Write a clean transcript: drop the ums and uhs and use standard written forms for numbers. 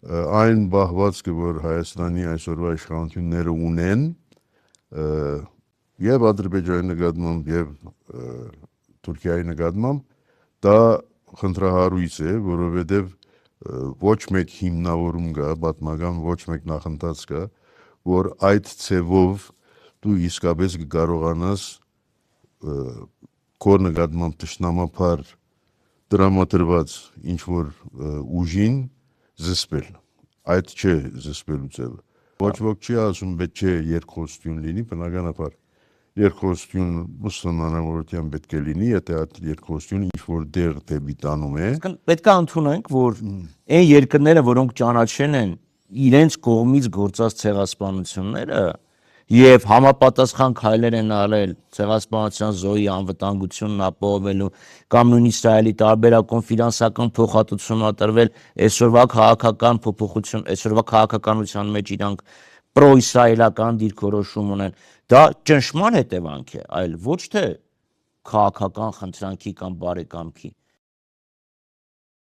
այն բահվածքը, որ Հայաստանի այսօրվա իշխանությունները ունեն, եւ Ադրբեջանի նկատմամբ եւ Թուրքիայի նկատմամբ, դա խնդրահարույց է, որովհետեւ ոչ մեկ հիմնավորում կա, պատմական ոչ մեկ նախընթաց կա, որ այդ ցևով դու իսկապես կկարողանաս քո նկատմամբ ճշնամապար դրամատրված ինչ որ ուժին զսպել, այդ չէ զսպելու ձևը, ոչ ոք չի ասում պետք չէ երկխոսություն լինի, բնականաբար երկխոսություն ուսումնանավորության պետք է լինի, եթե այդ երկխոսությունը ինչ որ դեղ դեպի տանում է։ Պետք է ընդունենք, որ այն երկրները, որոնք ճանաչել են իրենց կողմից գործած ցեղասպանությունները եւ համապատասխան քայլեր են արել ցեղասպանության զոհի անվտանգությունն ապահովելու կամ նույնիսկ Իսրայելի տարբերակում ֆինանսական փոխհատուցում տրվել այսօրվա քաղաքական փոփոխություն, այսօրվա քաղաքականության մեջ իրանք պրո-իսրայելական դիրքորոշում ունեն, դա ճնշման հետևանք է, այլ ոչ թե քաղաքական խնդրանքի կամ բարեկամքի։